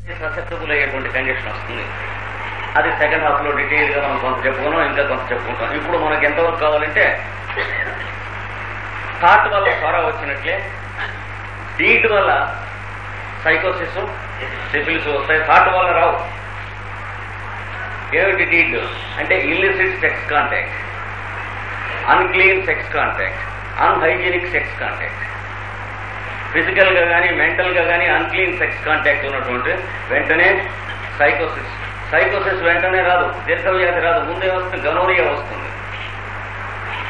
Susceptible అయ్యేటువంటి condition వస్తుంది. అది సెకండ్ హాఫ్ లో డీటెయిల్ గా మనం కొంత చెప్పుకున్నాం, ఇంకా కొంత చెప్పుకుంటాం. ఇప్పుడు మనకు ఎంతవరకు కావాలంటే థాట్ వల్ల స్వర వచ్చినట్లే డీడ్ వల్ల సైకోసిస్ సిఫిలిస్ వస్తాయి, థాట్ వల్ల రావు. ఏమిటి డీడ్ అంటే illicit sex contact, unclean sex contact, unhygienic sex contact. Physical గా కానీ మెంటల్ గా కానీ అన్క్లీన్ సెక్స్ కాంటాక్ట్ ఉన్నటువంటి వెంటనే సైకోసిస్. సైకోసిస్ వెంటనే రాదు, దీర్ఘవ్యాధి రాదు, ముందే వస్తుంది, గనోరియా వస్తుంది.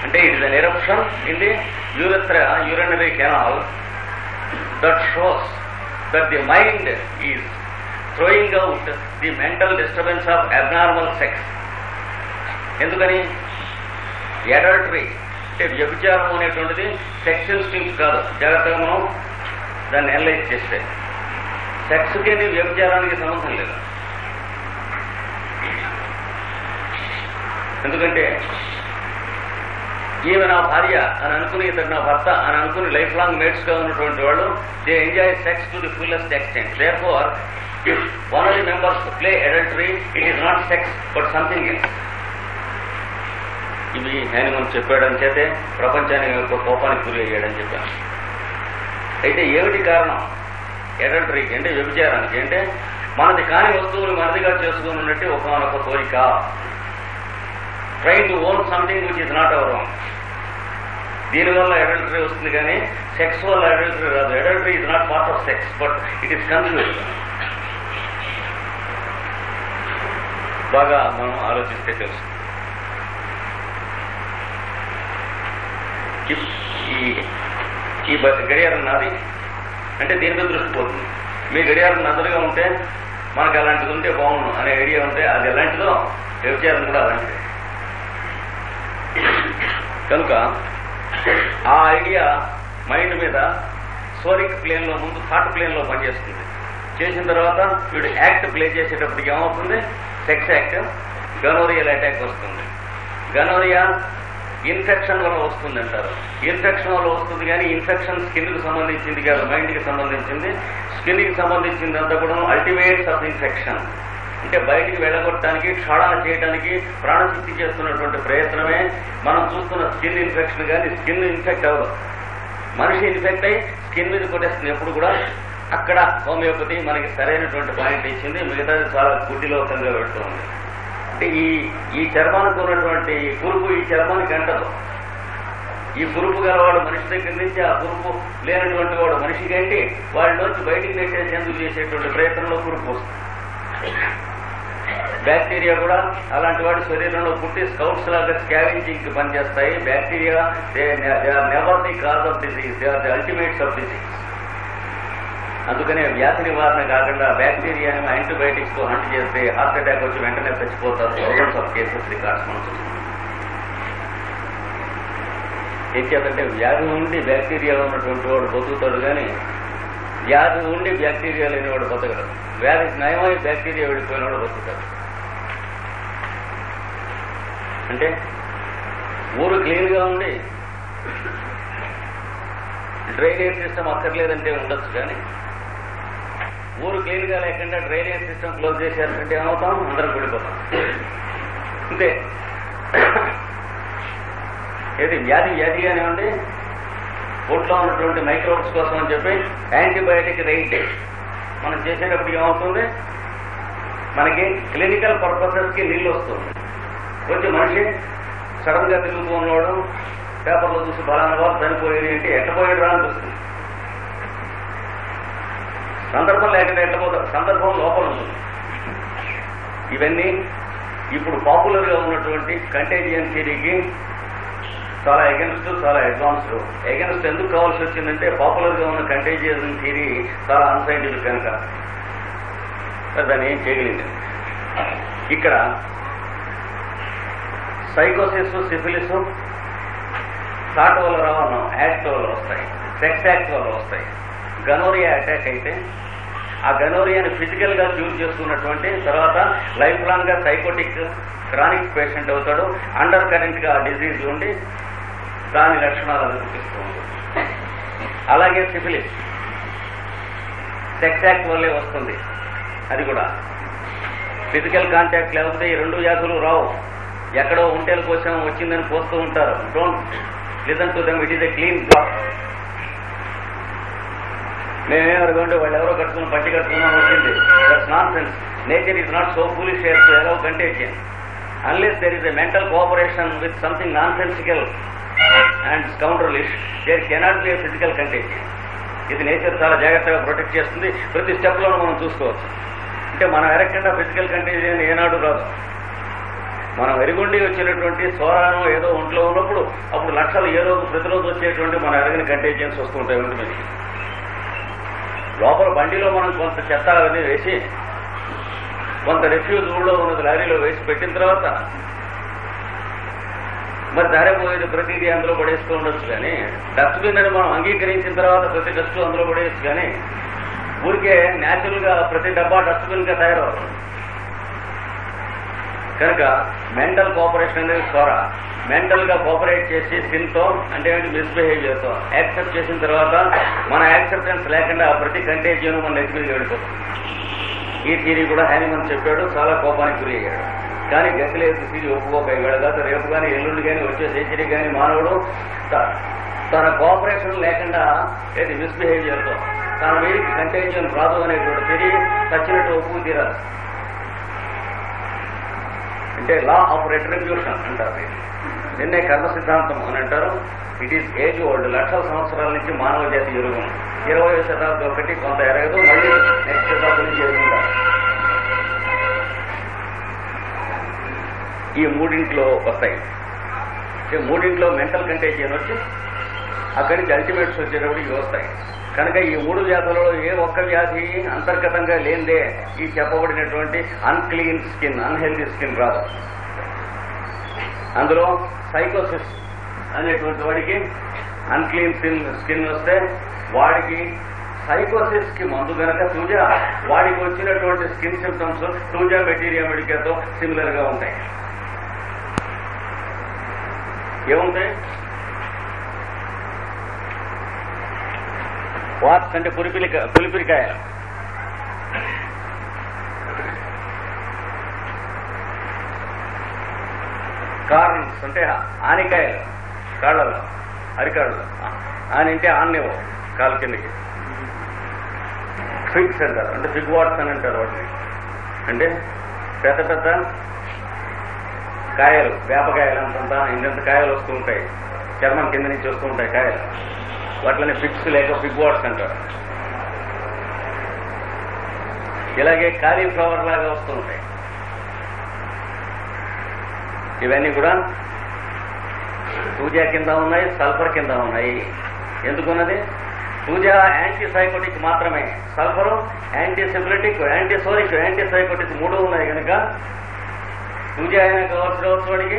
అంటే it is an eruption in the urinary canal that shows that the mind is throwing out the mental disturbance of abnormal sex. ఎందుకని అడల్టరీ అంటే వ్యభిచారం అనేటువంటిది సెక్స్ ఇన్స్టింక్ట్ కాదు. జాగ్రత్తగా మనం దాన్ని అనలైజ్ చేస్తే సెక్స్కి వ్యభిచారానికి సంబంధం లేదు. ఎందుకంటే ఈమె నా భార్య అని అనుకుని, ఇతడు నా భర్త అని అనుకుని లైఫ్ లాంగ్ మేట్స్ గా ఉన్నటువంటి వాళ్ళు they enjoy sex to the fullest extent. Therefore if one of the members play adultery it is not sex but something else. ఇవి హనుమన్ చెప్పాడని చేతే ప్రపంచానికి యొక్క కోపానికి గురి అయ్యాడని చెప్పాను. అయితే ఏమిటి కారణం అడల్టరీకి అంటే వ్యభిచారానికి? అంటే మనది కాని వస్తువులు మనదిగా చేసుకుని ఉన్నట్టు ఒకనొక కోరిక, train to own something which is not our own. దీనివల్ల అడల్టరీ వస్తుంది కానీ సెక్స్ వల్ల అడల్టరీ రాదు. Adultery is not part of sex but it is confused. బాగా మనం ఆలోచిస్తే తెలుసు. ఈ గడియారం నాది అంటే దీని మీద దృష్టి పోతుంది. మీ గడియారం నదులుగా ఉంటే మనకు అలాంటిది ఉంటే బాగుండు అనే ఐడియా ఉంటే అది ఎలాంటిదో వ్యభిచారం కూడా అలాంటిదే. కనుక ఆ ఐడియా మైండ్ మీద సోరిక్ ప్లేన్ లో ముందు థాట్ ప్లేన్ లో పనిచేస్తుంది. చేసిన తర్వాత వీడు యాక్ట్ ప్లే చేసేటప్పటికి ఏమవుతుంది? సెక్స్ యాక్ట్, గనోరియల్ అటాక్ వస్తుంది. గనోరియా ఇన్ఫెక్షన్ వల్ల వస్తుంది అంటారు. ఇన్ఫెక్షన్ వల్ల వస్తుంది కానీ ఇన్ఫెక్షన్ స్కిన్ కి సంబంధించింది కాదు, మైండ్ కి సంబంధించింది. స్కిన్ కి సంబంధించింది అంతా కూడా అల్టిమేట్స్ ఆఫ్ ఇన్ఫెక్షన్. అంటే బయటికి వెళ్ళగొట్టడానికి, క్షాళన చేయడానికి ప్రాణశక్తి చేస్తున్నటువంటి ప్రయత్నమే మనం చూస్తున్న స్కిన్ ఇన్ఫెక్షన్. కానీ స్కిన్ ఇన్ఫెక్ట్ అవ్వదు, మనిషి ఇన్ఫెక్ట్ అయ్యి స్కిన్ మీద కొట్టేస్తుంది ఎప్పుడు కూడా. అక్కడ హోమియోపతి మనకి సరైనటువంటి పాయింట్ ఇచ్చింది, మిగతాది చాలా గుడ్డిలోకంగా పెడుతుంది. అంటే ఈ చర్మానికి ఉన్నటువంటి కురుపు ఈ చర్మానికి అంటదు. ఈ కురుపు గలవాడు మనిషి దగ్గర నుంచి ఆ కురుపు లేనటువంటి వాడు మనిషికి అంటే వాడిలోంచి బయటికి నెట్టేసేందుకు చేసేటువంటి ప్రయత్నంలో కురుపు వస్తుంది. బ్యాక్టీరియా కూడా అలాంటి వాడి శరీరంలో పుట్టి స్కౌట్స్ లాగా స్కావెంజింగ్ కి పనిచేస్తాయి. Bacteria they are never the cause of disease, they are the ultimates of disease. అందుకనే వ్యాధి నివారణ కాకుండా బ్యాక్టీరియాని యాంటీబయాటిక్స్ తో హంట్ చేస్తే హార్ట్ అటాక్ వచ్చి వెంటనే చచ్చిపోతారు. థౌసండ్స్ ఆఫ్ కేసెస్ రికార్డ్స్ మనం చూస్తున్నాం. ఏం చేద్దంటే వ్యాధి ఉండి బ్యాక్టీరియా ఉన్నటువంటి వాడు బతుకుతాడు కానీ వ్యాధి ఉండి బ్యాక్టీరియా లేనివాడు బతకడు. వ్యాధి నయమై బ్యాక్టీరియా వెళ్ళిపోయినవాడు బతుకుతాడు. అంటే ఊరు క్లీన్ గా ఉండి డ్రైనేజ్ సిస్టమ్ అక్కర్లేదంటే ఉండొచ్చు, కానీ ఊరు క్లీన్ గా లేకుండా డ్రైనేజ్ సిస్టమ్ క్లోజ్ చేశారంటే ఏమవుతాం? అందరం కూడిపోతాం. అంతే. ఏది వ్యాధిగానే ఉండి ఒంట్లో ఉన్నటువంటి మైక్రోబ్స్ కోసం అని చెప్పి యాంటీబయాటిక్ రైట్ మనం చేసేటప్పుడు ఏమవుతుంది? మనకి క్లినికల్ పర్పసెస్ కి నీళ్ళు వస్తుంది. కొంచెం మనిషి సడన్ గా తిరుగుతూ ఉన్నవాడు పేపర్లో చూసి బలానా వారు చనిపోయేది అంటే ఎట్టపోయాడు రా అనిపిస్తుంది. సందర్భం లేకుండా ఎట్టపోతారు, సందర్భం లోపల ఉంటుంది. ఇవన్నీ ఇప్పుడు పాపులర్ గా ఉన్నటువంటి కంటేజియన్ థియరీకి చాలా ఎగెన్స్ట్, చాలా అడ్వాన్స్డ్. ఎగెన్స్ట్ ఎందుకు కావాల్సి వచ్చిందంటే పాపులర్ గా ఉన్న కంటేజియన్ థియరీ చాలా అన్సైంటిఫిక్ కనుక దాన్ని ఏం చేయగలిగింది. ఇక్కడ సైకోసిస్, సిఫిలిస్ థాట్ వల్ల రావన్నాం, యాక్ట్ వల్ల వస్తాయి, సెక్స్ యాక్ట్ వల్ల వస్తాయి. గనోరియా అటాక్ అయితే ఆ గనోరియాని ఫిజికల్ గా క్యూర్ చేసుకున్నటువంటి తర్వాత లైఫ్ లాంగ్ గా సైకోటిక్ క్రానిక్ పేషెంట్ అవుతాడు. అండర్ కరెంట్ గా డిజీజ్ ఉండి దాని లక్షణాలను చూపిస్తూ ఉంటుంది. అలాగే సిఫిలిస్ సెక్స్ యాక్ట్ వల్లే వస్తుంది. అది కూడా ఫిజికల్ కాంటాక్ట్ లేకపోతే ఈ రెండు వ్యాధులు రావు. ఎక్కడో ఒంటేల కోసం వచ్చిందని పోస్తూ ఉంటారు. Don't listen to them, it is a clean block. మేమేమనుకోండి వాళ్ళు ఎవరో కట్టుకుని పట్టి కట్టుకున్నాం వచ్చింది. That's nonsense. Nature is not so foolish as to allow contagion unless there is a mental cooperation with something nonsensical and scoundrelish. There cannot be a physical contagion. ఇది nature చాలా జాగ్రత్తగా ప్రొటెక్ట్ చేస్తుంది. ప్రతి స్టెప్లోనూ మనం చూసుకోవచ్చు. అంటే మనం ఎరగకుండా physical contagion ఏనాడు రాదు. మనం ఎరుగుండి వచ్చినటువంటి స్వరాను ఏదో ఒంట్లో ఉన్నప్పుడు అప్పుడు లక్షలు ఏ రోజు ప్రతిరోజు వచ్చేటువంటి మన ఎరగని కంటేజియన్స్ వస్తూ ఉంటాయి ఒంటి మీద. లోపల బండిలో మనం కొంత చెత్త అవన్నీ వేసి కొంత రిఫ్యూజ్ ఊళ్ళో ఉన్నది లారీలో వేసి పెట్టిన తర్వాత మరి దారిపోయేది ప్రతిదీ అందులో పడేస్తూ ఉండొచ్చు. కానీ డస్ట్బిన్ అని మనం అంగీకరించిన తర్వాత ప్రతి డస్ట్ అందులో పడేయచ్చు. కానీ ఊరికే న్యాచురల్ గా ప్రతి డబ్బా డస్ట్బిన్ గా తయారవుతుంది. కనుక మెంటల్ కోఆపరేషన్ అనేది ద్వారా మెంటల్ గా కోఆపరేట్ చేసి స్కిన్ తో అంటే మిస్బిహేవియర్ తో యాక్సెప్ట్ చేసిన తర్వాత మన యాక్సెప్టెన్స్ లేకుండా ప్రతి కంటేజియన్ మన నెత్తి మీద వెళ్ళిపోతుంది. ఈ థియరీ కూడా హ్యానిమన్ చెప్పాడు. చాలా కోపానికి గురి అయ్యాడు. కానీ గతి లేదు థియరీ ఒప్పుకోక ఇవాళ కాదు రేపు కానీ ఎల్లుండి కానీ వచ్చే సెంచరీ కానీ మానవుడు తన కోఆపరేషన్ లేకుండా ఏది మిస్బిహేవియర్తో తన వీరికి కంటేజియన్ రాదు అనేటువంటి థియరీ చచ్చినట్టు ఒప్పుకు తీరాలి. అంటే లా ఆఫ్ రెట్రిబ్యూషన్ అంటారు. నిన్నే కర్మ సిద్ధాంతం అని అంటారు. It is age old. లక్షల సంవత్సరాల నుంచి మానవ జాతి ఎరుగును. 20వ శతాబ్దం ఒకటి కొంత ఎరగదు, మళ్ళీ నెక్స్ట్ శతాబ్దం నుంచి ఎరుగుంటారు. ఈ మూడింట్లో వస్తాయి. మూడింట్లో మెంటల్ కంటేజియన్ వచ్చి అక్కడి నుంచి అల్టిమేట్స్ వచ్చేటప్పుడు ఇవి వస్తాయి. కనుక ఈ మూడు వ్యాధులలో ఏ ఒక్క వ్యాధి అంతర్గతంగా లేనిదే ఈ చెప్పబడినటువంటి అన్క్లీన్ స్కిన్, అన్హెల్దీ స్కిన్ రాదు. అందులో సైకోసిస్ అనేటువంటి వాడికి అన్క్లీన్ స్కిన్ వస్తే వాడికి సైకోసిస్ కి మందు కనుక టూజా, వాడికి వచ్చినటువంటి స్కిన్ సిమ్టమ్స్ టూజా మెటీరియా మెడికాతో సిమిలర్ గా ఉంటాయి. ఏముంటాయి? వాట్స్ అంటే పులిపిరికాయ, కార్న్స్ అంటే ఆనికాయలు, కాళ్ళలో అరికాళ్ళు, ఆని అంటే ఆన్నేవో కాలు కిందకి, ఫిగ్స్ అంటారు అంటే ఫిగ్ వాట్స్ అని అంటారు వాటిని. అంటే పెద్ద పెద్ద కాయలు, వేపకాయలు అంతంతా ఇంత కాయలు వస్తూ ఉంటాయి, చర్మం కింద నుంచి వస్తూ ఉంటాయి కాయలు, వాటిని ఫిగ్స్ లేక ఫిగ్ వాట్స్ అంటారు. ఇలాగే కాలీఫ్లవర్ లాగా వస్తూ ఉంటాయి. ఇవన్నీ కూడా టూజా కింద ఉన్నాయి, సల్ఫర్ కింద ఉన్నాయి. ఎందుకున్నది? టూజా యాంటీసైకోటిక్ మాత్రమే, సల్ఫరు యాంటీసిబిలిటిక్, యాంటీసోరిక్, యాంటీసైకోటిక్ మూడు ఉన్నాయి. కనుక టూజా అయినా కావాల్సి రావచ్చు వాడికి,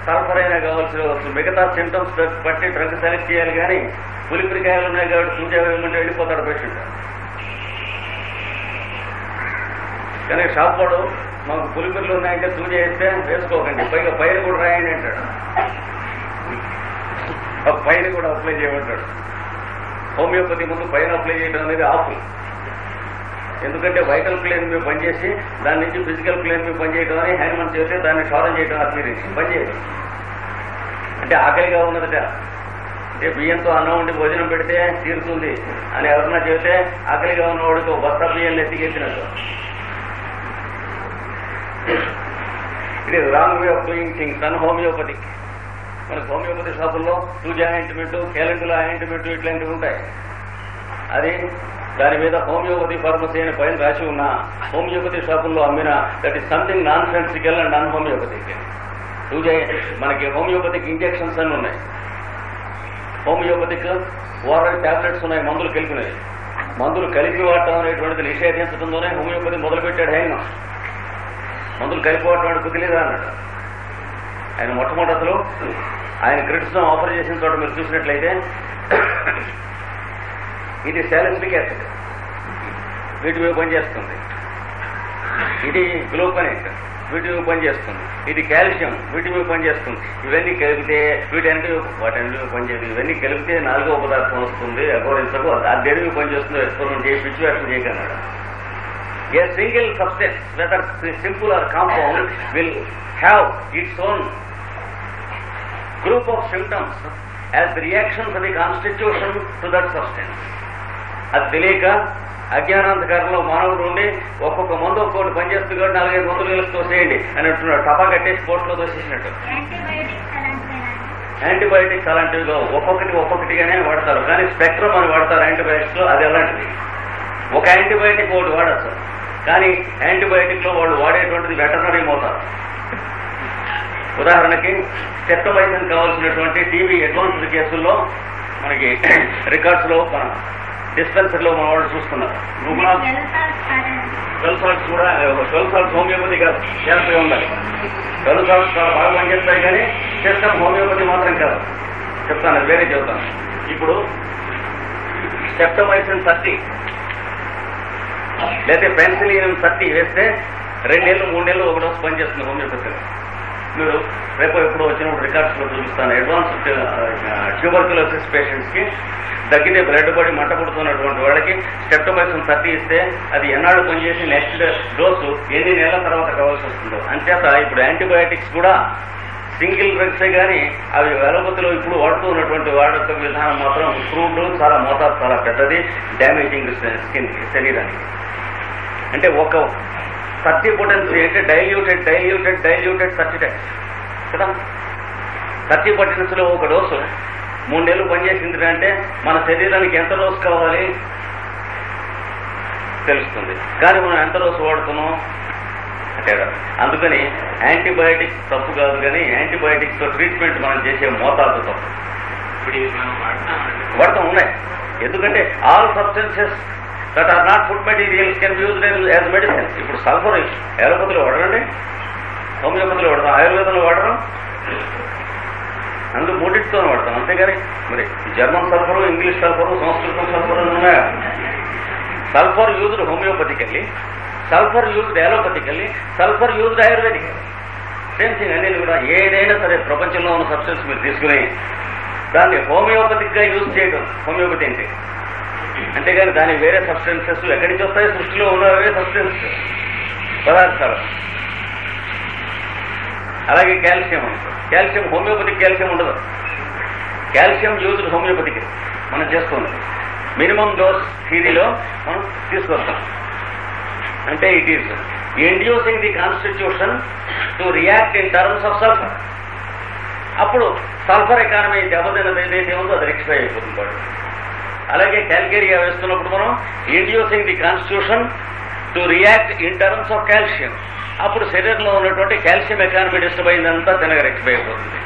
సల్ఫర్ అయినా కావాల్సి రావచ్చు. మిగతా సింటమ్స్ బట్టి డ్రగ్ సెలెక్ట్ చేయాలి. కానీ పులిపిరికాయలు ఉన్నాయి కాబట్టి టూజా వేయమంటే వెళ్ళిపోతాడు పేషెంట్. కానీ షాప్ వాడు మాకు పులిపిరిలు ఉన్నాయంటే టూజా వేస్తే వేసుకోకండి, పైగా పైన కూడా రాయండి అంటాడు. ఆ పైన కూడా అప్లై చేయమంటాడు. హోమియోపతి ముందు పైన అప్లై చేయడం అనేది ఆపు. ఎందుకంటే వైటల్ ప్లేన్ మీద పనిచేసి దాని నుంచి ఫిజికల్ ప్లేన్ మీద పనిచేయడం అని హ్యానిమన్ చేస్తే దాన్ని క్షౌరం చేయడం అది పనిచేయదు. అంటే ఆకలిగా ఉన్నదట, అంటే బియ్యంతో అన్నం ఉండి భోజనం పెడితే తీరుతుంది అని ఎవరన్నా చెబితే ఆకలిగా ఉన్నవాడికి ఒక బస్తా బియ్యం ఎత్తికెత్తినట్టు. It is wrong way of doing things unhomeopathic. మనకు హోమియోపతి షాపుల్లో టూజా ఆయింట్మెంట్, క్యాలెండులా ఆయింట్మెంట్ ఇట్లాంటివి ఉంటాయి. అది దాని మీద హోమియోపతి ఫార్మసీ అని పైన రాసి ఉన్న హోమియోపతి షాపుల్లో అమ్మిన that is something nonsensical and non homeopathic. Thuja మనకి హోమియోపతిక్ ఇంజెక్షన్స్ అని ఉన్నాయి, హోమియోపతిక్ ఓరల్ టాబ్లెట్స్ ఉన్నాయి, మందులు కలిపినాయి. మందులు కలిపి వాడటం అనేటువంటిది నిషేధించడంతోనే హోమియోపతి మొదలుపెట్టాడు. ఆయన మందులు కలిపి వాడటం కుదిలేదా అన్నాడు. ఆయన మొట్టమొదటిలో ఆయన క్రిటిసిజం ఆఫర్ చేసిన చోట మీరు చూసినట్లయితే ఇది సాలిసిలిక్ యాసిడ్ వీటి మీద పనిచేస్తుంది, ఇది గ్లూకనేట్ వీటి మీద పనిచేస్తుంది, ఇది కాల్షియం వీటి మీద పనిచేస్తుంది. ఇవన్నీ కలిపితే వీటన్నిటి మీద పనిచేయదు. ఇవన్నీ కలిపితే 4వ పదార్థం వస్తుంది. అఘోరించకు అది దేని మీద పనిచేస్తుందో ఎక్స్పెరిమెంట్ చేసి పిచ్చి వ్యాఖ్యలు చేయకన్నాడు. A single substance, whether simple or compound, will have its own group of symptoms as reactions of the constitution to that substance. అది తెలియక అజ్ఞానాంధకారంలో మానవుడు ఉండి ఒక్కొక్క మందు ఒక్కొక్కటి పనిచేస్తుంది కాబట్టి 4-5 మందులు కలిసి తోసేయండి అని అంటున్నాడు. టపా కట్టేసి కోర్టులో తోసేసినట్టు. యాంటీబయాటిక్స్ అలాంటివిగా ఒక్కొక్కటిగానే వాడతారు, కానీ స్పెక్ట్రమ్ అని వాడతారు యాంటీబయాటిక్స్ లో. అది అలాంటిది. ఒక యాంటీబయాటిక్ ఒకటి వాడచ్చు, కానీ యాంటీబయాటిక్ లో వాళ్ళు వాడేటువంటిది వెటర్నరీ మోతాదు. ఉదాహరణకి సెప్టమైసిన్ కావాల్సినటువంటి టీబీ అడ్వాన్స్డ్ కేసుల్లో మనకి రికార్డ్స్ లో మన డిస్పెన్సరీలో మన వాళ్ళు చూస్తున్నారు. ట్వెల్వ్ సాల్ట్స్ కూడా 12 సాల్ట్స్ హోమియోపతి కాదు, చేస్తూనే ఉండాలి. 12 సాల్ట్స్ చాలా బాగా పనిచేస్తాయి, కానీ సిస్టమ్ హోమియోపతి మాత్రం కాదు. చెప్తాను, అది వేరే చెప్తాను. ఇప్పుడు సెప్టమైసిన్ 30 లేకపోతే పెన్సిలిన్ 30 వేస్తే 2 నెలలు 3 నెలలు ఒక డోసు పనిచేస్తుంది హోమియోపతిలో. మీరు రేపు ఎప్పుడు వచ్చినప్పుడు రికార్డ్స్ లో చూపిస్తాను. అడ్వాన్స్డ్ ట్యూబర్క్యులోసిస్ పేషెంట్స్ కి తగ్గితే బ్లడ్ బాడీ మంట పుడుతున్నటువంటి వాళ్ళకి స్టెప్టమైసిన్ 30 ఇస్తే అది ఎన్నాళ్ళు పనిచేసి నెక్స్ట్ డోసు ఎన్ని నెలల తర్వాత కావాల్సి వస్తుందో. అంచేత ఇప్పుడు యాంటీబయాటిక్స్ కూడా సింగిల్ డ్రగ్సే కానీ అవి అలోపతిలో ఇప్పుడు వాడుతున్నటువంటి వాడక విధానం మాత్రం క్రూడ్, చాలా మోతాదు చాలా పెద్దది, డ్యామేజింగ్ స్కిన్ శరీరానికి. అంటే ఒక 30 పొటెన్సీ అంటే డైల్యూటెడ్ 30 టైమ్స్ కదా. 30 పొటెన్సీలో ఒక డోసు 3 నెలలు పనిచేసింది అంటే మన శరీరానికి ఎంత డోసు కావాలి తెలుస్తుంది, కానీ మనం ఎంత డోసు వాడుతున్నాం తేడా. అందుకని యాంటీబయాటిక్స్ తప్పు కాదు, కానీ యాంటీబయాటిక్స్ తో ట్రీట్మెంట్ మనం చేసే మోతాదు తప్పు. వాడతాం ఉన్నాయి, ఎందుకంటే all substances that are not food materials can be used as medicines. ఇప్పుడు సల్ఫర్ అలోపతిలో వాడరండి, హోమియోపతిలో వాడతాం, ఆయుర్వేదంలో వాడడం, అందుకు మూడింటితో వాడతాం. అంతేగాని మరి జర్మన్ సల్ఫరు, ఇంగ్లీష్ సల్ఫరు, సంస్కృతం సల్ఫర్ ఉన్నాయా? Sulphur used homeopathically, sulphur used allopathically, sulphur used ayurvedically. Same thing అన్ని కూడా. ఏదైనా సరే ప్రపంచంలో ఉన్న సబ్స్టెన్స్ మీరు తీసుకుని దాన్ని హోమియోపతిక్ గా యూజ్ చేయడం హోమియోపతి అంటే. అంతేగాని దాని వేరే సబ్స్టెన్సెస్ ఎక్కడి నుంచి వస్తాయి? సృష్టిలో ఉన్నవే సబ్స్టెన్స్ పదార్థాలు. అలాగే కాల్షియం అనుకో, కాల్షియం హోమియోపతిక్ కాల్షియం ఉండదు. కాల్షియం యూజ్డ్ హోమియోపతికి మనం చేస్తుంది. మినిమం డోస్ థీరీలో మనం తీసుకొస్తాం. అంటే it is inducing the constitution to react in terms of sulphur. అప్పుడు సల్ఫర్ ఎకానమీ దెబ్బతిన్నది ఏదైతే ఉందో అది రెక్టిఫై అయిపోతుంది బాడీ. అలాగే క్యాల్కేరియా వేస్తున్నప్పుడు మనం inducing the constitution to react in terms of calcium. అప్పుడు శరీరంలో ఉన్నటువంటి కాల్షియం ఎకానమీ డిస్టర్బ్ అయిందంతా తినగా రెక్టిఫై అయిపోతుంది.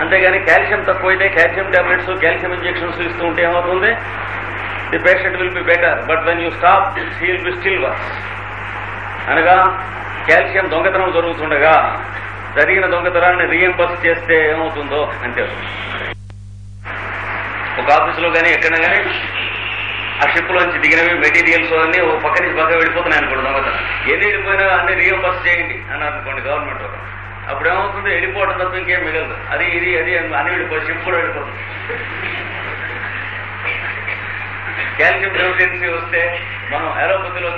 అంతేగాని కాల్షియం తక్కువైతే కాల్షియం టాబ్లెట్స్, కాల్షియం ఇంజెక్షన్స్ ఇస్తూ ఉంటే ఏమవుతుంది? The patient will be better, but when you stop he will be still worse. అనగా కాల్షియం దొంగతనం జరుగుతుండగా జరిగిన దొంగతనాన్ని రీఎంబర్స్ చేస్తే ఏమవుతుందో అంతే. ఒక ఆఫీసులో కానీ ఎక్కడ కానీ ఆ షిప్లోంచి దిగినవి మెటీరియల్స్ అన్ని ఓ పక్క నుంచి పక్క వెళ్ళిపోతున్నాయి అనుకోండి దొంగతనం. ఎన్ని వెళ్ళిపోయినా అన్ని రీఎంబర్స్ చేయండి అన్నారు అనుకోండి గవర్నమెంట్ వాళ్ళు. అప్పుడు ఏమవుతుంది? వెళ్ళిపోవడం తప్ప ఇంకేం మిగలదు. అది ఇది అన్ని వెళ్ళిపోయి షిప్ కూడా వెళ్ళిపోతుంది. కాల్షియం డెఫిషియన్సీ వస్తే మనం అలోపతిలో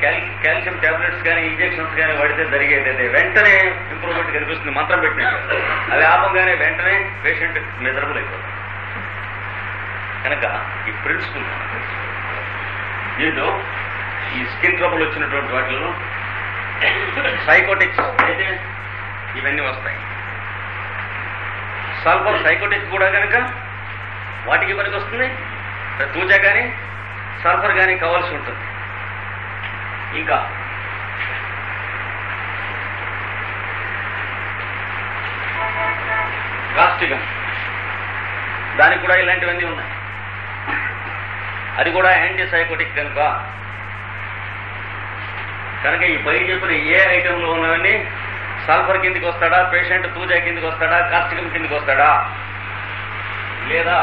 కాల్షియం టాబ్లెట్స్ కానీ ఇంజెక్షన్స్ కానీ వాడితే జరిగేది వెంటనే ఇంప్రూవ్మెంట్ కనిపిస్తుంది, మంత్రం పెట్టినట్టు. అవి ఆపంగానే వెంటనే పేషెంట్ మిజరబుల్ అయిపోతుంది. కనుక ఈ ప్రిన్సిపల్ దీంట్లో ఈ స్కిన్ ట్రబుల్ వచ్చినటువంటి వాటిలో సైకోటిక్స్ అయితే ఇవన్నీ వస్తాయి. సల్ఫర్ సైకోటిక్స్ కూడా కనుక వాటికి పనికి వస్తుంది. తూచా కానీ సల్ఫర్ కానీ కావాల్సి ఉంటుంది. ఇంకా కాస్టిగం దానికి కూడా ఇలాంటివన్నీ ఉన్నాయి. అది కూడా యాంటీ సైకోటిక్ కనుక ఈ పై చెప్పిన ఏ ఐటెంలో ఉన్నవన్నీ సల్ఫర్ కిందికి వస్తాడా, పేషెంట్ తూజా కిందికి వస్తాడా, కాస్టికం కిందికి వస్తాడా, లేదా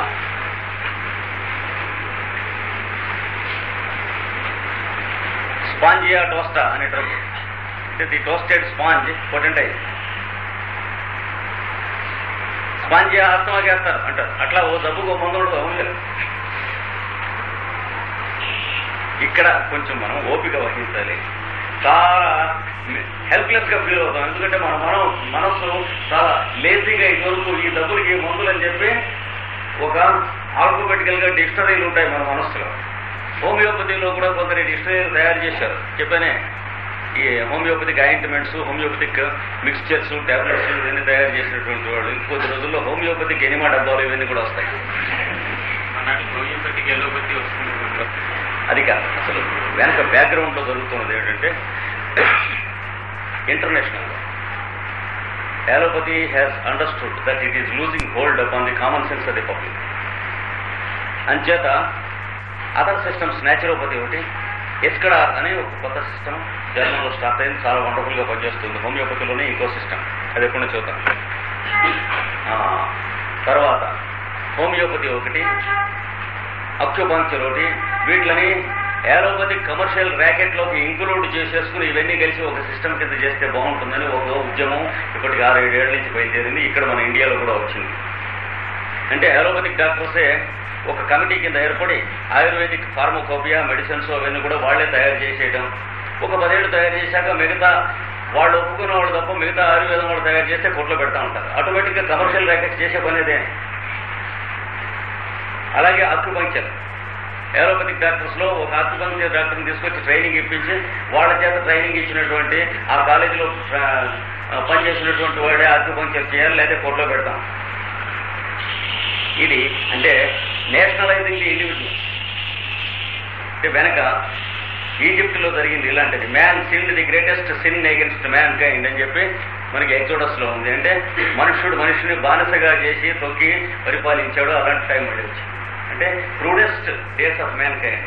స్పాంజియా టోస్టా అనే డ్రగ్, అంటే ది టోస్టెడ్ స్పాంజ్ పొటెంటైజ్. స్పాంజియా ఆస్తమాకి వేస్తారు అంటారు. అట్లా ఓ జబ్బుకు మందు ఉండదు. ఇక్కడ కొంచెం మనం ఓపిక వహించాలి. చాలా హెల్ప్లెస్ గా ఫీల్ అవుతాం. ఎందుకంటే మన మనస్సు చాలా లేజీగా ఇదివరకు ఈ డబ్బులకి మందులు అని చెప్పి ఒక ఆల్ఫాబెటికల్ గా డిక్షనరీలు ఉంటాయి మన మనస్సులో. హోమియోపతిలో కూడా కొందరు డిక్షనరీలు తయారు చేశారు. చెప్పానే, ఈ homoeopathic ointments, homoeopathic mixtures, tablets ఇవన్నీ తయారు చేసినటువంటి వాళ్ళు ఇంకొద్ది రోజుల్లో హోమియోపతిక్ ఎనిమా డబ్బాలు ఇవన్నీ కూడా వస్తాయి. హోమియోపతిక్ ఎలోపతి వస్తుంది. అది కాదు, అసలు వెనక బ్యాక్గ్రౌండ్ లో జరుగుతున్నది ఏంటంటే international allopathy has understood that it is losing hold upon the common sense of the public. అంచేత అదర్ సిస్టమ్స్, న్యాచురోపతి ఒకటి, ఎస్కడార్ అనే ఒక కొత్త సిస్టమ్ జర్మన్లో స్టార్ట్ అయింది. చాలా వండర్ఫుల్ గా పనిచేస్తుంది. హోమియోపతిలోనే ఇంకో సిస్టమ్, అది ఎప్పుడు చూద్దాం. తర్వాత హోమియోపతి ఒకటి, అక్యుపంక్చర్ ఒకటి. వీటిని ఏలోపతిక్ కమర్షియల్ ర్యాకెట్ లోకి ఇంక్లూడ్ చేసేసుకుని ఇవన్నీ కలిసి ఒక సిస్టమ్ కింద చేస్తే బాగుంటుందని ఒక ఉద్యమం ఇప్పటికి 6-7 ఏళ్ల నుంచి బయలుదేరింది. ఇక్కడ మన ఇండియాలో కూడా వచ్చింది. అంటే ఏలోపతిక్ డాక్టర్సే ఒక కమిటీ కింద ఏర్పడి ఆయుర్వేదిక్ ఫార్మకోపియా మెడిసిన్స్ అవన్నీ కూడా వాళ్లే తయారు చేసేయడం. ఒక 10 ఏళ్ళు తయారు చేశాక మిగతా వాళ్ళు ఒప్పుకున్న వాళ్ళు తప్ప మిగతా ఆయుర్వేదం వాళ్ళు తయారు చేస్తే కొట్లో పెడతా ఉంటారు. ఆటోమేటిక్ గా కమర్షియల్ ర్యాకెట్ చేసే పనేదే. అలాగే అక్యుపంక్చర్, ఏలోపతిక్ డాక్టర్స్ లో ఒక అక్యుపంక్చర్ డాక్టర్ని తీసుకొచ్చి ట్రైనింగ్ ఇప్పించి వాళ్ళ చేత ట్రైనింగ్ ఇచ్చినటువంటి ఆ కాలేజీలో పనిచేసినటువంటి వాడే అక్యుపంక్చర్ చేయాలి, లేదా కోర్టులో పెడతాం. ఇది అంటే నేషనలైజింగ్ ది ఇండివిజువల్. అంటే వెనక ఈజిప్ట్ లో జరిగింది ఇలాంటిది. Man sinned the greatest sin against man kind అని చెప్పి మనకి ఎక్సోడస్ లో ఉంది. అంటే మనుష్యుడు మనుషుని బానిసగా చేసి తొక్కి పరిపాలించాడు. అలాంటి టైం మళ్ళీ వచ్చింది. అంటే క్రూడెస్ట్ డేస్ ఆఫ్ మ్యాన్ కైండ్.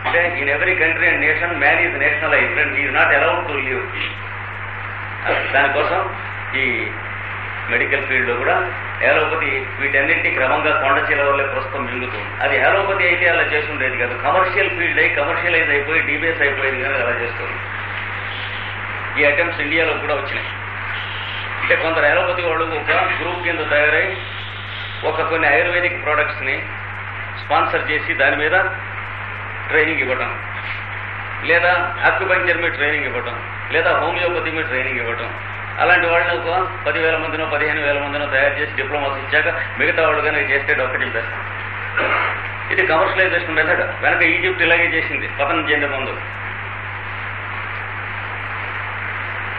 అంటే in every country and nation man is nationalised and is not allowed to live. దానికోసం ఈ మెడికల్ ఫీల్డ్ లో కూడా ఏలోపతి వీటన్నింటి క్రమంగా కొండ చిలవల్లే ప్రస్తుతం మింగుతుంది. అది ఏలోపతి అయితే అలా చేసి ఉండేది కాదు. కమర్షియల్ ఫీల్డ్ అయి కమర్షియలైజ్ అయిపోయి డీబేస్ అయిపోయింది కానీ అలా చేస్తుంది. ఈ ఐటమ్స్ ఇండియాలో కూడా వచ్చినాయి. అంటే కొందరు ఏలోపతి వాళ్ళు ఒక గ్రూప్ కింద తయారై కొన్ని ఆయుర్వేదిక్ ప్రోడక్ట్స్ ని స్పాన్సర్ చేసి దాని మీద ట్రైనింగ్ ఇవ్వటం, లేదా అక్యుపంక్చర్ మీద ట్రైనింగ్ ఇవ్వటం, లేదా హోమియోపతి మీద ట్రైనింగ్ ఇవ్వటం. అలాంటి వాళ్ళని ఒక 10,000 మందినో 15,000 మందినో తయారు చేసి డిప్లొమాస్ ఇచ్చాక మిగతా వాళ్ళు కానీ చేస్తే డొక్క చింపేస్తాం. ఇది కమర్షియలైజేషన్ మెథడ్. వెనక ఈజిప్ట్ ఇలాగే చేసింది పతనం చెందే ముందు.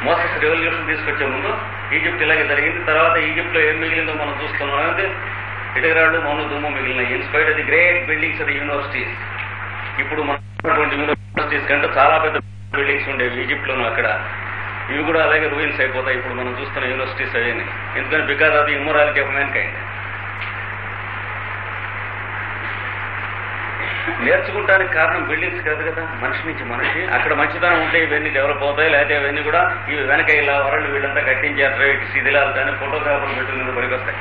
మోసెస్ రెవల్యూషన్ తీసుకొచ్చే ముందు ఈజిప్ట్ ఇలాగే జరిగింది. తర్వాత ఈజిప్ట్ లో ఏం మిగిలిందో మనం చూస్తున్నాం. అంటే ఇటకరాళ్ళు మౌన దుమ్ము మిగిలినాయి. Inspired the great buildings of the universities. ఇప్పుడు మన యూనివర్సిటీస్ కంటే చాలా పెద్ద బిల్డింగ్స్ ఉండేవి ఈజిప్ట్ లోను. అక్కడ ఇవి కూడా అలాగే రూయిన్స్ అయిపోతాయి ఇప్పుడు మనం చూస్తున్న యూనివర్సిటీస్ అవన్నీ. ఎందుకని because of the immorality of mankind. నేర్చుకుంటానికి కారణం బిల్డింగ్స్ కాదు కదా, మనిషి నుంచి మనిషి. అక్కడ మంచితనం ఉంటే ఇవన్నీ డెవలప్ అవుతాయి. లేకపోతే ఇవన్నీ కూడా ఇవి వెనక ఇలా వరల్డ్ వీళ్ళంతా కట్టించారు శిథిలాలు కానీ ఫోటోగ్రాఫర్లు పెట్టుకుని పనికొస్తాయి.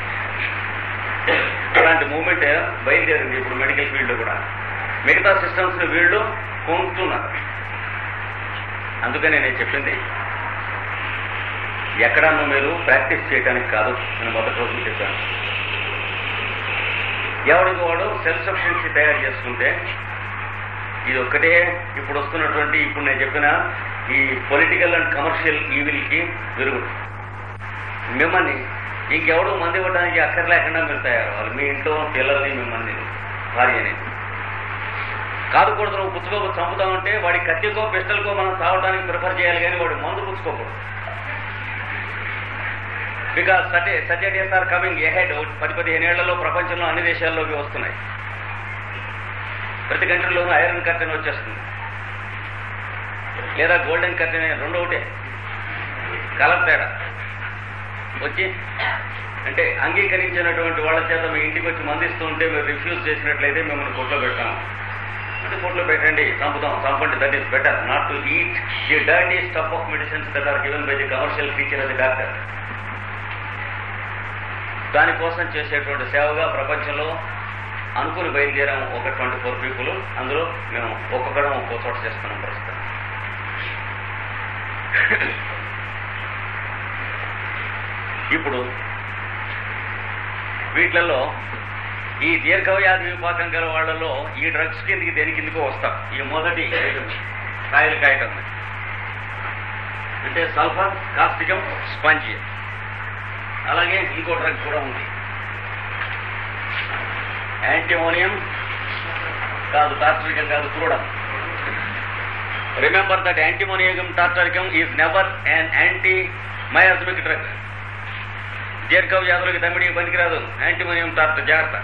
అలాంటి మూమెంట్ బయలుదేరింది ఇప్పుడు మెడికల్ ఫీల్డ్ కూడా. మిగతా సిస్టమ్స్ ని వీళ్ళు కొంటున్నారు. అందుకని నేను చెప్పింది ఎక్కడన్నా మీరు ప్రాక్టీస్ చేయడానికి కాదు నేను మొదటి రోజు చెప్పాను. ఎవరికి వాడు సెల్ఫ్ సఫిషియన్సీ తయారు చేసుకుంటే ఇది ఒక్కటే ఇప్పుడు వస్తున్నటువంటి ఇప్పుడు నేను చెప్పిన ఈ పొలిటికల్ అండ్ కమర్షియల్ ఈవిల్కి విరుగుడు. మిమ్మల్ని ఇంకెవడో మంది ఇవ్వడానికి అక్కర్లేకుండా మీరు తయారవ్వాలి. మీ ఇంట్లో పిల్లల్ని మిమ్మల్ని భార్యని కాదు కూడదు. నువ్వు పుచ్చుకో చంపుతామంటే వాడి కత్తికో పిస్టల్కో మనం తాగడానికి ప్రిఫర్ చేయాలి కానీ వాడు మందు పుచ్చుకోకూడదు. Because such days are coming ahead. 10-15 ఏళ్లలో ప్రపంచంలో అన్ని దేశాల్లోకి వస్తున్నాయి. ప్రతి కంట్రీలోనూ ఐరన్ కర్టెన్ వచ్చేస్తుంది, లేదా గోల్డెన్ కర్టెన్, రెండో ఒకటే కలర్ తేడా వచ్చి. అంటే అంగీకరించినటువంటి వాళ్ళ చేత మీ ఇంటికి వచ్చి మందిస్తూ ఉంటే మీరు రిఫ్యూజ్ చేసినట్లయితే మిమ్మల్ని కోర్టులో పెడతాం. అంటే కోర్టులో పెట్టండి, చంపండి. That is better not to eat the dirty stuff of medicines that are given by the commercial feature of the doctor. దానికోసం చేసేటువంటి సేవగా ప్రపంచంలో అనుకుని బయలుదేరాము ఒక 24 పీపుల్. అందులో మేము ఒక్కొక్కడం ఒక్కో చోట చేస్తున్నాం ప్రస్తుతం. ఇప్పుడు వీటిలలో ఈ దీర్ఘవ్యాధి విపాకం గల వాళ్లలో ఈ డ్రగ్స్ కిందికి దేని కిందకో వస్తాం. ఈ మొదటి కాయలు కాయటం అంటే సల్ఫర్, కాస్టికం, స్పంజ్. అలాగే ఇంకో డ్రగ్ కూడా ఉంది, యాంటిమోనియం కాదు, టార్టరికం కాదు, crudum. Remember that antimonium tartaricum is never an antimiasmatic drug. దీర్ఘ వ్యాధులకి దమ్మిడికి పనికిరాదు యాంటిమోనియం టార్టర్. జాగ్రత్త,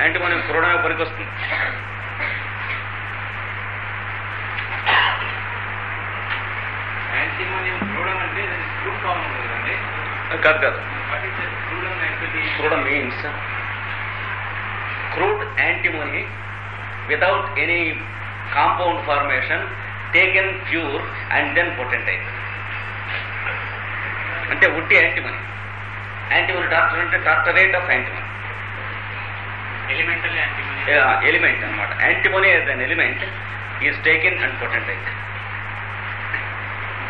యాంటిమోనియం క్రూడమే పనికొస్తుంది. కాదు కాదు, క్రూడమ్ means crude antimony without any compound formation, taken pure and then potentized. అంటే ఉట్టి యాంటిమనీ. యాంటిమనీ టార్టర్ అంటే టార్టరేట్ ఆఫ్ యాంటిమనీ, ఎలిమెంట్ అనమాట. Antimony as an element is taken and potentised.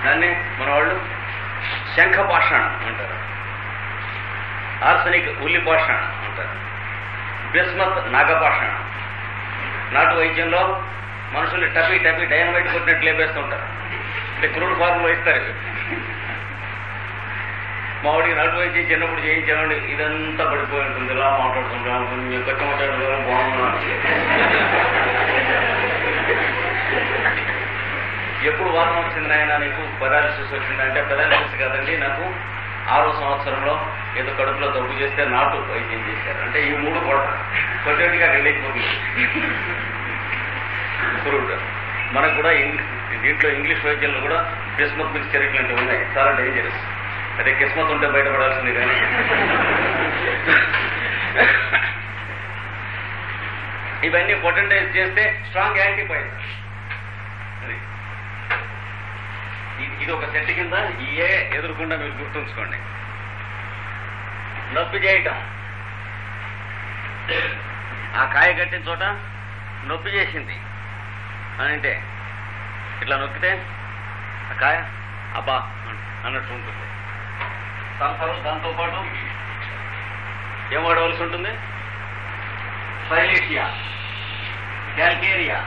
దాన్ని మన వాళ్ళు శంఖపాషాణం అంటారు, ఆర్సనిక్ ఉల్లిపాషాణం అంటారు, బిస్మత్ నాగపాషాణం. నాటు వైద్యంలో మనుషుల్ని టపి టపి డైనమైట్ కొట్టినట్టు లేపేస్తుంటారు, అంటే క్రూడ్ ఫార్మ్లో ఇస్తారు. మా వాడికి నాటు వైద్యం చిన్నప్పుడు చేయించామండి, ఇదంతా పడిపోయి ఉంటుంది, ఇలా మాట్లాడుతుంటాం, కొంచెం కొత్త మాట్లాడుకోవడం బాగున్నా. ఎప్పుడు వారం వచ్చింది నాయన నీకు పెరాలిసిస్ వచ్చిందంటే, పెరాలిసిస్ కాదండి, నాకు 6వ సంవత్సరంలో ఏదో కడుపులో తప్పు చేస్తే నాటు వైద్యం చేశారు. అంటే ఈ 3 కొట్టేటిగా అక్కడ వెళ్ళిపోతుంది. క్రూడ్. మనకు కూడా దీంట్లో ఇంగ్లీష్ వైద్యంలో కూడా కిస్మత్ మిక్స్చర్ ఇట్లాంటివి ఉన్నాయి, చాలా డేంజరస్. అదే కిస్మత్ ఉంటే బయటపడాల్సింది. కానీ ఇవన్నీ పొటెంటైజ్ చేస్తే స్ట్రాంగ్ యాంటీబయాటిక్. ఇది ఒక సెట్ కింద ఏ ఎదురుకుండా మీరు గుర్తుంచుకోండి. నొప్పి చేయటం, ఆ కాయ కట్టిన చోట నొప్పి చేసింది అని అంటే ఇట్లా నొక్కితే ఆ కాయ అబ్బా అన్నట్టు ఉంటుంది. సల్ఫర్ దాంతోపాటు ఏం వాడవలసి ఉంటుంది? సైలేషియా, క్యాల్కేరియా,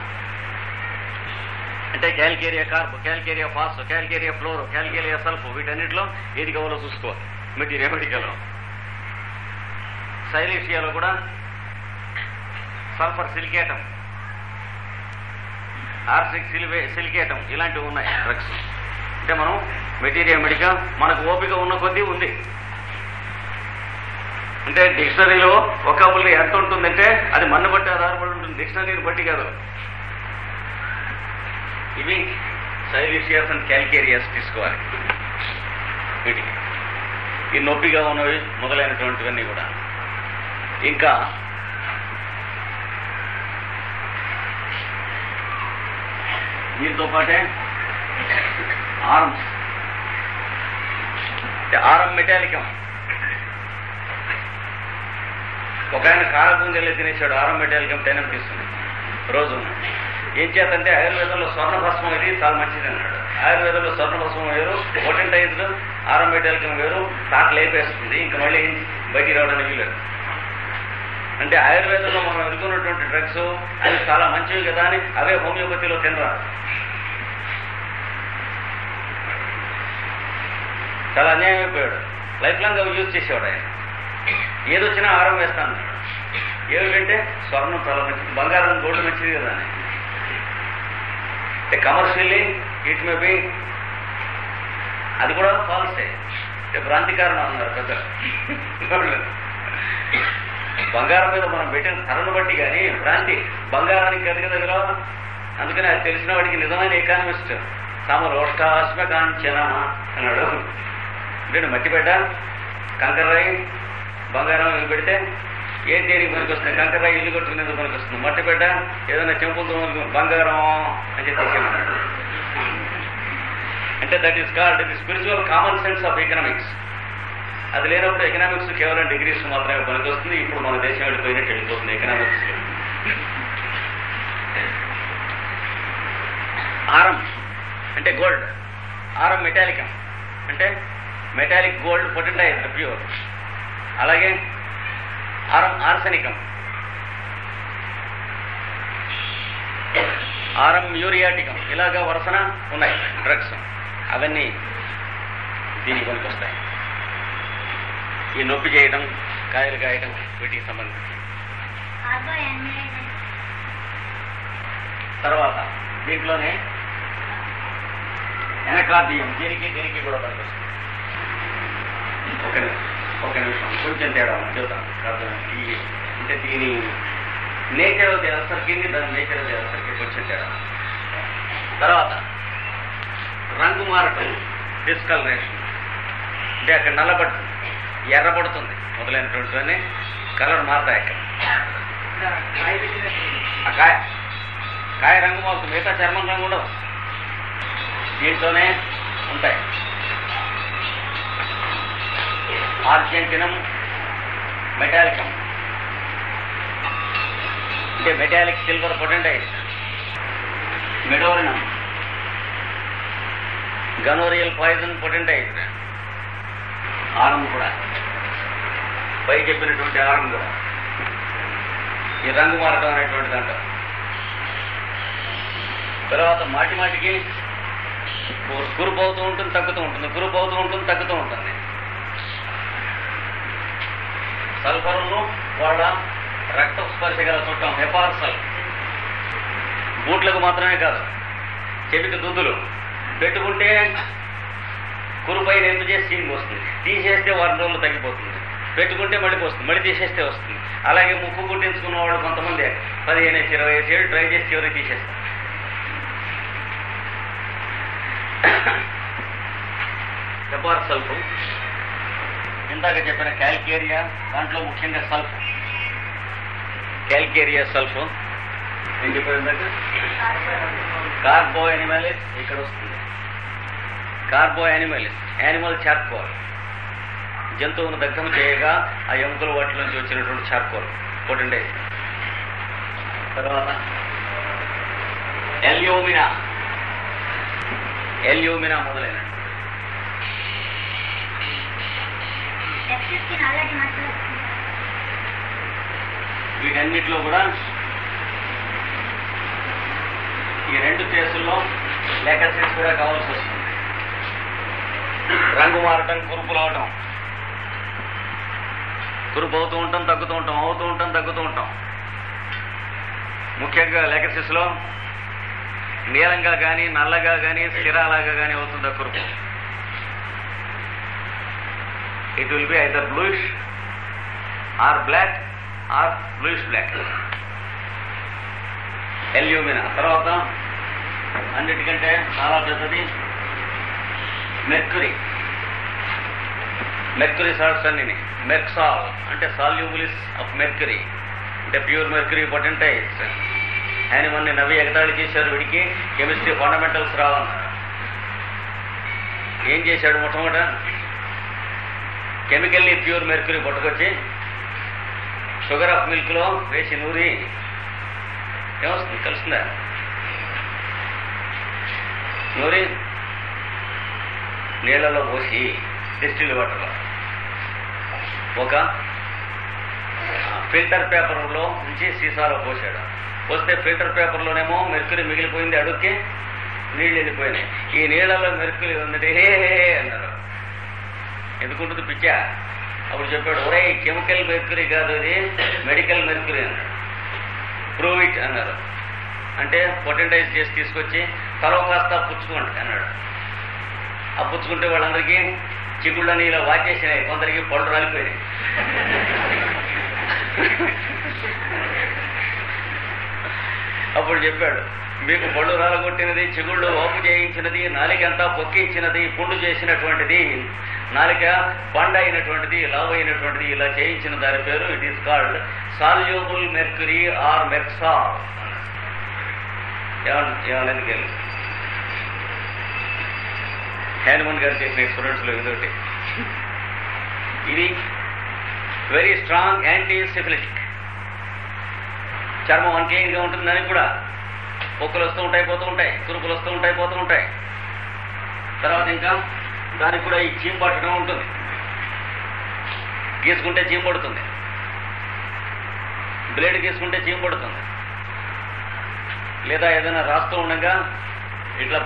అంటే calcarea carb, calcarea ఫాస్, calcarea ఫ్లోరో, calcarea సల్ఫ్, వీటన్నిటిలో ఏది కావాలో చూసుకోవాలి మెటీరియల్. సైలేషియాలో కూడా సల్ఫర్ సిలికేటం, ఆర్సిక్ సిలికేటం ఇలాంటివి ఉన్నాయి డ్రగ్స్. అంటే మనం మెటీరియల్ మనకు ఓపిక ఉన్న కొద్దీ ఉంది. అంటే డిక్షనరీలో వొకాబులరీ ఎంత ఉంటుందంటే అది మన్ను బట్టి ఆధారపడి ఉంటుంది, డిక్షనరీని బట్టి కాదు. ఇవి సైలేషియాస్ అండ్ క్యాల్కేరియాస్ తీసుకోవాలి వీటికి, ఈ నొప్పిగా ఉన్నవి మొదలైనటువంటివన్నీ కూడా. ఇంకా దీంతో పాటే ఆర్మ్స్, ఆరం మెటాలికం. ఒక ఆయన కారపుంజలే తినేసాడు, ఆరం మెటాలికం 10 తీసుకుని రోజు. ఏం చేతంటే ఆయుర్వేదంలో స్వర్ణభస్మం ఇది చాలా మంచిది అన్నాడు. ఆయుర్వేదంలో స్వర్ణభస్మం వేరు, పొటెంటైజ్డ్ ఆరం మెటాలికం వేరు, తాట లేపేస్తుంది, ఇంకా మళ్ళీ బయటికి రావడానికి వీలేదు. అంటే ఆయుర్వేదంలో మనం ఎదుర్కొన్నటువంటి డ్రగ్స్ అవి చాలా మంచివి కదా అని అవే హోమియోపతిలో తినరా. చాలా అన్యాయం అయిపోయాడు. లైఫ్ లాంగ్ అవి యూజ్ చేసేవాడు ఆయన. ఏదొచ్చినా ఆరం వేస్తాను. ఏమిటంటే స్వర్ణం చాలా మంచిది, బంగారం గోల్డ్ మంచిది కదా అని. అంటే కమర్షియల్లీ ఇట్ మే బి, అది కూడా ఫాల్సే, భ్రాంతికారణం అన్నారు పెద్దలు. బంగారం మీద మనం పెట్టిన ధరను బట్టి కానీ భ్రాంతి. బంగారానికి ఎదగదగరా, అందుకని అది తెలిసిన వాడికి నిజమైన ఎకానమిస్ట్ సమరోష్టాశ్మ కాంచన అన్నాడు. నేను మట్టిపెట్ట, కంకర్రాయి, బంగారం పెడితే ఏం దేనికి పనికి వస్తుంది? కంకర్రాయి ఇల్లు కట్టుకునేందుకు పనికి వస్తుంది. మట్టిపెట్ట ఏదైనా చెంపులతో బంగారం అని చెప్పేసి. అంటే that is called the spiritual common sense of economics. అది లేనప్పుడు ఎకనామిక్స్ కేవలం డిగ్రీస్ మాత్రమే పనికి వస్తుంది. ఇప్పుడు మన దేశం వెళ్ళిపోయినట్టు వెళ్ళిపోతుంది ఎకనామిక్స్. ఆరం అంటే గోల్డ్, ఆరం మెటాలికం అంటే మెటాలిక్ గోల్డ్ పొటెంటైజ్డ్ ప్యూర్. అలాగే ఆరం ఆర్సెనికం, ఆరం యూరియాటికం, ఇలాగా వరుసన ఉన్నాయి డ్రగ్స్. అవన్నీ దీనికి పనికి వస్తాయి. ఈ నొప్పి చేయడం, కాయలు కాయడం వీటికి సంబంధించి. తర్వాత దీంట్లోనే ఎనకార్డియం, దీనికి కూడా పనికి వస్తుంది. ఒక నిమిషం కొంచెం తేడా చూద్దాం. ఈ అంటే దీని నేచర్ ఆఫ్ ది అల్సర్కి దాని నేచర్ ఆఫ్ ది అల్సర్కి కొంచెం తేడా. తర్వాత రంగు మారటం, డిస్కలరేషన్, అంటే అక్కడ నల్లబడుతుంది, ఎర్రబడుతుంది మొదలైనటువంటివన్నీ కలర్ మారుతాయి. అక్కడ ఆ కాయ రంగు మారుతుంది, మిగతా చర్మం రంగు ఉండవు, దీంట్లోనే ఉంటాయి. ఆర్జెంటినం మెటాలికం, అంటే metallic silver potentise. Medorrhinum gonorrheal poison potentise. Aurum కూడా, పై చెప్పినటువంటి ఆరం కూడా ఈ రంగు మారటం అనేటువంటి దాంట్లో. తర్వాత మాటికి కురుపు అవుతూ ఉంటుంది, తగ్గుతూ ఉంటుంది, కురుపు అవుతూ ఉంటుంది, తగ్గుతూ ఉంటుంది. సల్ఫర్ను వాళ్ళ రక్త స్పర్శ గల చుట్టం హెపార్సల్. బూట్లకు మాత్రమే కాదు, చెవికి దుద్దులు పెట్టుకుంటే కురుపై నెంపు చేసి చీలికి వస్తుంది, తీసేస్తే వారం రోజులు తగ్గిపోతుంది, పెట్టుకుంటే మళ్ళీ వస్తుంది, మళ్ళీ తీసేస్తే వస్తుంది. అలాగే ముక్కు కుట్టించుకున్న వాళ్ళు కొంతమంది 15-20 ఏళ్ళు ట్రై చేసి చివరికి తీసేస్తారు. హెపార్ సల్ఫ్, ఇందాక చెప్పిన క్యాల్కేరియా, దాంట్లో ముఖ్యంగా సల్ఫ్, క్యాల్కేరియా సల్ఫ్. ఏం చెప్పారు ఇందాక? కార్బో యానిమలిస్ ఇక్కడ వస్తుంది. కార్బో యానిమలిస్, యానిమల్ చార్కోల్, జంతువును దగ్ధం చేయగా ఆ ఎముకలు వాటి నుంచి వచ్చినటువంటి చార్కోల్ పొటెంటైజ్. తర్వాత ఎల్యూమినా, ఎల్యూమినా మొదలైన వీటన్నిటిలో కూడా ఈ రెండు కేసుల్లో లెకసిస్ కూడా కావాల్సి వస్తుంది. రంగు మారటం, కురుపులు అవటం, కురుపు అవుతూ ఉంటాం, తగ్గుతూ ఉంటాం, అవుతూ ఉంటాం, తగ్గుతూ ఉంటాం. ముఖ్యంగా లెకసిస్లో నీలంగా కానీ, నల్లగా కానీ, స్థిరాలాగా కానీ అవుతుంది ఆ కురుపు. It will be either bluish or black or bluish black. Alumina. తర్వాత అన్నిటికంటే చాలా పెద్దది మెర్క్యూరీ. మెర్క్యూరీ సాల్ట్స్ అన్ని. మెర్క్సాల్ అంటే సాల్యూబులిస్ ఆఫ్ మెర్క్యూరీ, అంటే ప్యూర్ మెర్క్యూరీ పొటెంటైజ్. ఆయన మొన్న నవ్వి ఎగతాళి చేశారు, వీడికి కెమిస్ట్రీ ఫండమెంటల్స్ రావన్నారు. ఏం చేశాడు? మొట్టమొదట కెమికల్లీ ప్యూర్ మెర్క్యూరీ పట్టుకొచ్చి షుగర్ ఆఫ్ మిల్క్లో వేసి నూరి ఏమొస్తుంది? కలుస్తుందా? నూరి నీళ్లలో పోసి డిస్టిల్డ్ వాటర్లో ఒక ఫిల్టర్ పేపర్లో నుంచి సీసాలో పోసాడు. పోస్తే ఫిల్టర్ పేపర్లోనేమో మెర్క్యూరీ మిగిలిపోయింది, అడుక్కి నీళ్ళు వెళ్ళిపోయినాయి. ఈ నీళ్లలో మెర్క్యూరీ ఉంది హే అన్నారు. ఎందుకుంటుంది పిచ్చా? అప్పుడు చెప్పాడు, ఒరే కెమికల్ మెర్క్యూరీ కాదు, ఇది మెడికల్ మెర్క్యూరీ అన్నాడు. ప్రూవ్ ఇట్ అన్నారు. అంటే పొటెంటైజ్ చేసి తీసుకొచ్చి తలవ కాస్త పుచ్చుకోండి అన్నాడు. ఆ పుచ్చుకుంటే వాళ్ళందరికీ చిగుళ్ళని ఇలా వాచేసినాయి, కొందరికి పళ్ళు రాలిపోయినాయి. అప్పుడు చెప్పాడు, మీకు పళ్ళు రాలగొట్టినది, చిగుళ్ళు ఓపు చేయించినది, నాలికంతా పొక్కించినది, పుండు చేసినటువంటిది, నాలిక బండ అయినటువంటిది, లావు అయినటువంటిది, ఇలా చేయించిన దాని పేరు it is called soluble mercury or mercsol. ఏమనేది హ్యానిమన్ గారు చేసిన ఎక్స్పెరిమెంట్స్లో ఇదొకటి. ఇది వెరీ స్ట్రాంగ్ యాంటీ సిఫిలిటిక్. చర్మం అన్క్లీన్గా ఉంటుంది, దానికి కూడా పొక్కులు వస్తూ ఉంటాయి, పోతూ ఉంటాయి, కురుపులు వస్తూ ఉంటాయి, పోతూ ఉంటాయి. తర్వాత ఇంకా దానికి కూడా ఈ చీమ పట్టడం ఉంటుంది, గీసుకుంటే చీమ పడుతుంది, బ్లేడ్ గీసుకుంటే చీమ పడుతుంది, లేదా ఏదైనా రాస్తూ ఉండగా ఇట్లా